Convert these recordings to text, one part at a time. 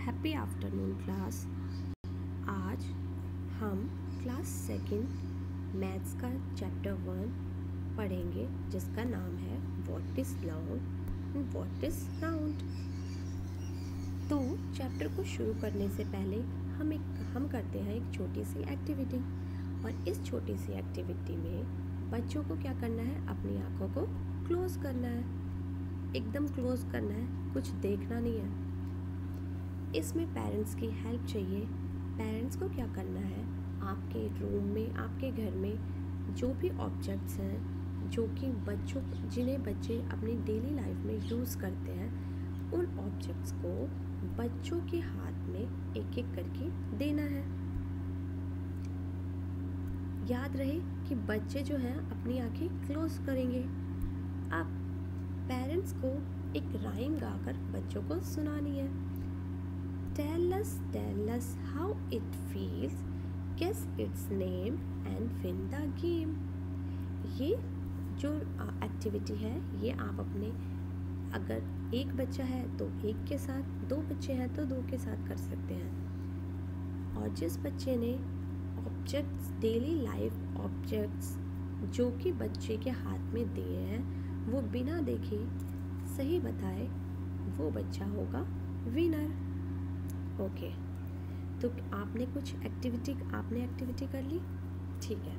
Happy afternoon class. आज हम class second maths का चैप्टर 1 पढ़ेंगे जिसका नाम है what is long and what is round. तो चैप्टर को शुरू करने से पहले हम करते हैं एक छोटी सी एक्टिविटी, और इस छोटी सी एक्टिविटी में बच्चों को क्या करना है, अपनी आँखों को क्लोज करना है, एकदम क्लोज करना है, कुछ देखना नहीं है। इसमें पेरेंट्स की हेल्प चाहिए। पेरेंट्स को क्या करना है, आपके रूम में, आपके घर में जो भी ऑब्जेक्ट्स हैं जो कि जिन्हें बच्चे अपनी डेली लाइफ में यूज़ करते हैं, उन ऑब्जेक्ट्स को बच्चों के हाथ में एक एक करके देना है। याद रहे कि बच्चे जो हैं अपनी आंखें क्लोज करेंगे। अब पेरेंट्स को एक राइम गाकर बच्चों को सुनानी है। Tell us how it feels, guess its name and win the game। ये जो एक्टिविटी है ये आप अपने, अगर एक बच्चा है तो एक के साथ, दो बच्चे हैं तो दो के साथ कर सकते हैं। और जिस बच्चे ने ऑब्जेक्ट्स, डेली लाइफ ऑब्जेक्ट्स जो कि बच्चे के हाथ में दिए हैं, वो बिना देखे सही बताए, वो बच्चा होगा विनर। ओके, तो आपने एक्टिविटी कर ली, ठीक है।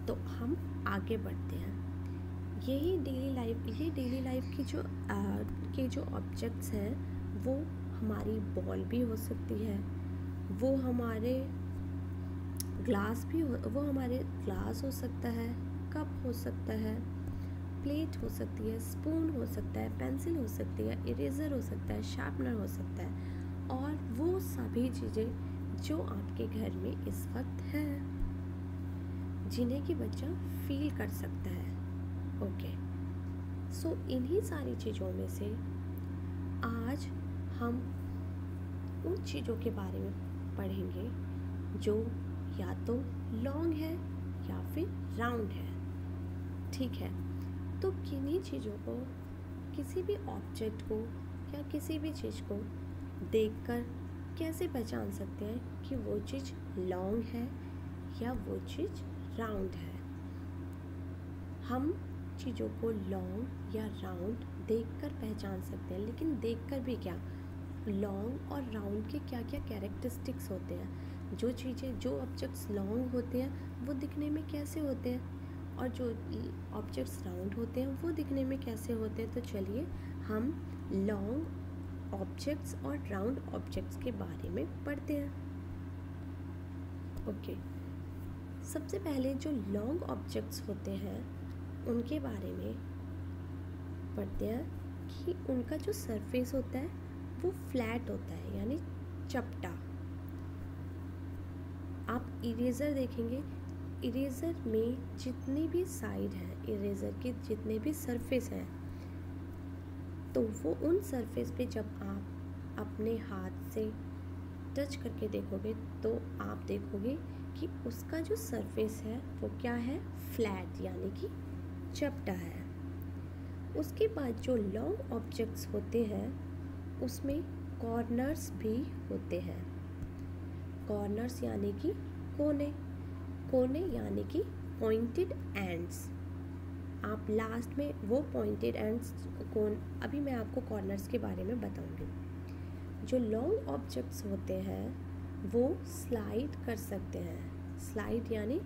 तो हम आगे बढ़ते हैं। ये डेली लाइफ की जो ऑब्जेक्ट्स हैं वो हमारी बॉल भी हो सकती है, वो हमारे ग्लास हो सकता है, कप हो सकता है, प्लेट हो सकती है, स्पून हो सकता है, पेंसिल हो सकती है, इरेज़र हो सकता है, शार्पनर हो सकता है, और वो सभी चीज़ें जो आपके घर में इस वक्त हैं, जिन्हें कि बच्चा फील कर सकता है। ओके, सो इन्हीं सारी चीज़ों में से आज हम उन चीज़ों के बारे में पढ़ेंगे जो या तो लॉन्ग है या फिर राउंड है, ठीक है। तो किन्हीं चीज़ों को, किसी भी ऑब्जेक्ट को या किसी भी चीज़ को देखकर कैसे पहचान सकते हैं कि वो चीज़ लॉन्ग है या वो चीज़ राउंड है। हम चीज़ों को लॉन्ग या राउंड देखकर पहचान सकते हैं, लेकिन देखकर भी क्या, लॉन्ग और राउंड के क्या क्या कैरेक्टरिस्टिक्स होते हैं। जो ऑब्जेक्ट्स लॉन्ग होते हैं वो दिखने में कैसे होते हैं, और जो ऑब्जेक्ट्स राउंड होते हैं वो दिखने में कैसे होते हैं। तो चलिए हम लॉन्ग ऑब्जेक्ट्स और राउंड ऑब्जेक्ट्स के बारे में पढ़ते हैं। ओके, सबसे पहले जो लॉन्ग ऑब्जेक्ट्स होते हैं उनके बारे में पढ़ते हैं कि उनका जो सरफेस होता है वो फ्लैट होता है, यानी चपटा। आप इरेज़र देखेंगे, इरेज़र में जितनी भी साइड हैं, इरेज़र के जितने भी सरफेस हैं, तो वो उन सरफेस पे जब आप अपने हाथ से टच करके देखोगे तो आप देखोगे कि उसका जो सरफेस है वो क्या है, फ्लैट, यानी कि चपटा है। उसके बाद जो लॉन्ग ऑब्जेक्ट्स होते हैं उसमें कॉर्नर्स भी होते हैं। कॉर्नर्स यानी कि कोने यानी कि पॉइंटेड एंड्स। आप लास्ट में वो पॉइंटेड एंड्स अभी मैं आपको कॉर्नर्स के बारे में बताऊंगी। जो लॉन्ग ऑब्जेक्ट्स होते हैं वो स्लाइड कर सकते हैं। स्लाइड यानी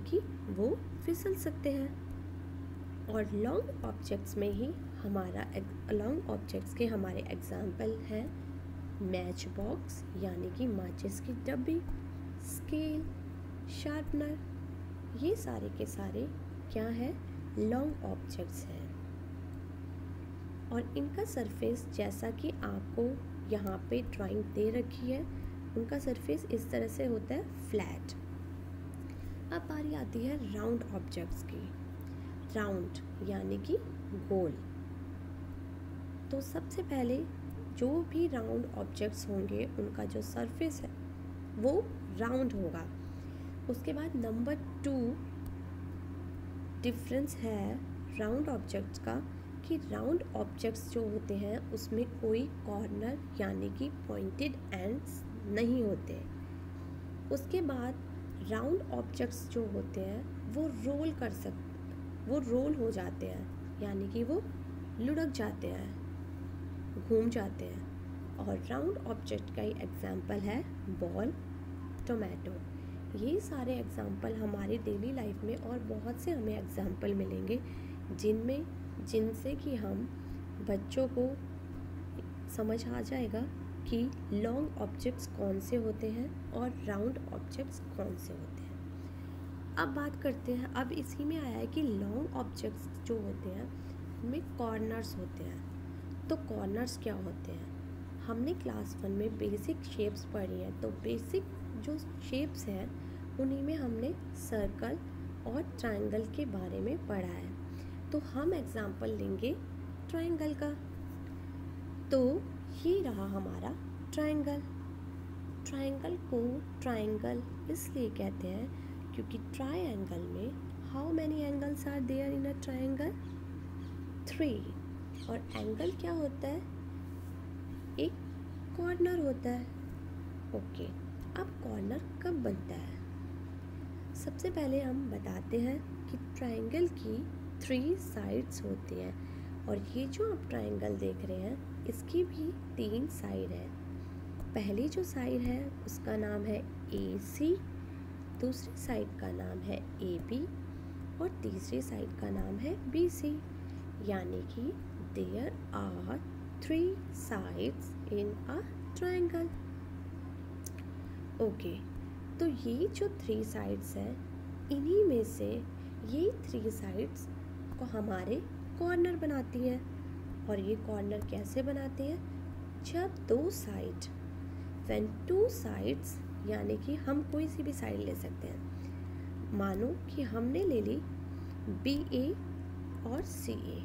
कि वो फिसल सकते हैं। और लॉन्ग ऑब्जेक्ट्स में ही लॉन्ग ऑब्जेक्ट्स के हमारे एग्जाम्पल हैं मैच बॉक्स यानी कि माचिस की डब्बी, स्केल, शार्पनर। ये सारे के सारे क्या है, लॉन्ग ऑब्जेक्ट्स हैं। और इनका सरफेस, जैसा कि आपको यहाँ पे ड्राइंग दे रखी है, उनका सरफेस इस तरह से होता है, फ्लैट। अब बारी आती है राउंड ऑब्जेक्ट्स की। राउंड यानी कि गोल। तो सबसे पहले जो भी राउंड ऑब्जेक्ट्स होंगे उनका जो सरफेस है वो राउंड होगा। उसके बाद नंबर 2 डिफरेंस है राउंड ऑब्जेक्ट्स का कि राउंड ऑब्जेक्ट्स जो होते हैं उसमें कोई कॉर्नर यानी कि पॉइंटेड एंड्स नहीं होते। उसके बाद राउंड ऑब्जेक्ट्स जो होते हैं वो रोल हो जाते हैं, यानी कि वो लुढ़क जाते हैं, घूम जाते हैं। और राउंड ऑब्जेक्ट का ही एग्जाम्पल है बॉल, टोमेटो। ये सारे एग्जाम्पल हमारे डेली लाइफ में और बहुत से हमें एग्जाम्पल मिलेंगे जिनसे कि हम बच्चों को समझ आ जाएगा कि लॉन्ग ऑब्जेक्ट्स कौन से होते हैं और राउंड ऑब्जेक्ट्स कौन से होते हैं। अब बात करते हैं, अब इसी में आया है कि लॉन्ग ऑब्जेक्ट्स जो होते हैं उनमें कॉर्नर्स होते हैं। तो कॉर्नर्स क्या होते हैं? हमने क्लास 1 में बेसिक शेप्स पढ़ी हैं, तो बेसिक जो शेप्स हैं उन्हीं में हमने सर्कल और ट्रायंगल के बारे में पढ़ा है। तो हम एग्जाम्पल लेंगे ट्रायंगल का। तो ये रहा हमारा ट्रायंगल। ट्रायंगल को ट्रायंगल इसलिए कहते हैं क्योंकि ट्रायंगल में how many angles are there in a triangle? 3। और एंगल क्या होता है? एक कॉर्नर होता है। ओके, अब कॉर्नर कब बनता है? सबसे पहले हम बताते हैं कि ट्रायंगल की 3 साइड्स होती हैं, और ये जो आप ट्रायंगल देख रहे हैं इसकी भी 3 साइड है। पहली जो साइड है उसका नाम है AC, दूसरी साइड का नाम है AB और तीसरी साइड का नाम है BC। यानी कि there are 3 sides in a triangle. Okay, तो ये जो 3 साइड्स हैं इन्हीं में से ये 3 साइड्स को हमारे कॉर्नर बनाती हैं। और ये कॉर्नर कैसे बनाते हैं? जब 2 साइड, व्हेन 2 साइड्स, यानी कि हम कोई सी भी साइड ले सकते हैं। मानो कि हमने ले ली BA और CA।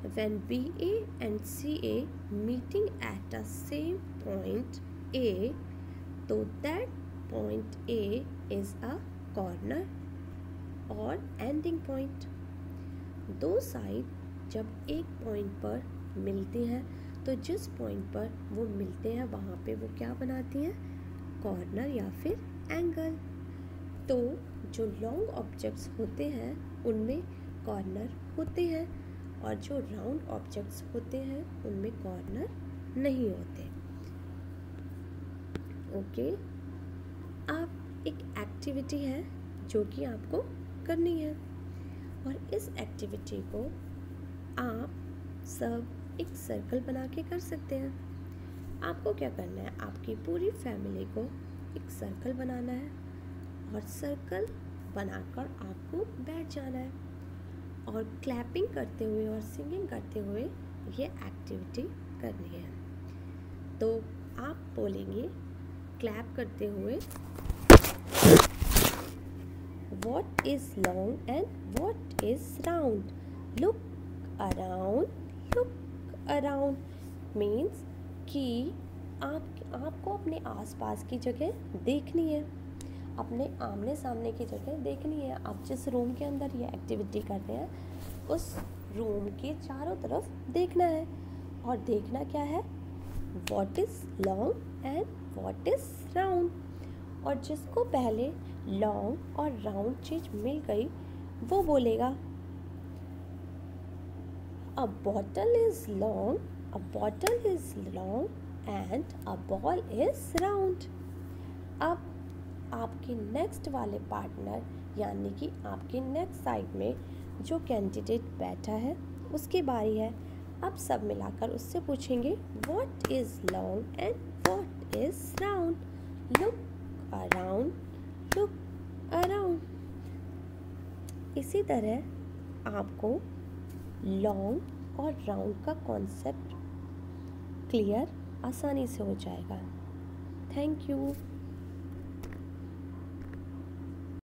When BA and CA meeting at a same point A, तो that point A is a corner और एंडिंग पॉइंट। 2 साइड जब एक पॉइंट पर मिलती हैं तो जिस पॉइंट पर वो मिलते हैं वहाँ पे वो क्या बनाती हैं? कॉर्नर या फिर एंगल। तो जो लॉन्ग ऑब्जेक्ट्स होते हैं उनमें कॉर्नर होते हैं, और जो राउंड ऑब्जेक्ट्स होते हैं उनमें कॉर्नर नहीं होते। ओके, अब एक एक्टिविटी है जो कि आपको करनी है, और इस एक्टिविटी को आप सब एक सर्कल बना के कर सकते हैं। आपको क्या करना है? आपकी पूरी फैमिली को एक सर्कल बनाना है और सर्कल बनाकर आपको बैठ जाना है और क्लैपिंग करते हुए और सिंगिंग करते हुए ये एक्टिविटी करनी है। तो आप बोलेंगे क्लैप करते हुए, What is long and what is round? Look around means कि आपको अपने आसपास की जगह देखनी है, अपने आमने सामने की जगह देखनी है। आप जिस रूम के अंदर ये एक्टिविटी कर रहे हैं उस रूम के चारों तरफ देखना है, और देखना क्या है? What is long and what is round? और जिसको पहले लॉन्ग और राउंड चीज मिल गई वो बोलेगा अ bottle is long and a ball is round. अब आपके नेक्स्ट वाले पार्टनर, यानी कि आपके नेक्स्ट साइड में जो कैंडिडेट बैठा है उसकी बारी है। अब सब मिलाकर उससे पूछेंगे what is long and what is round? Look around. इसी तरह आपको लॉन्ग और राउंड का कॉन्सेप्ट क्लियर आसानी से हो जाएगा। Thank you.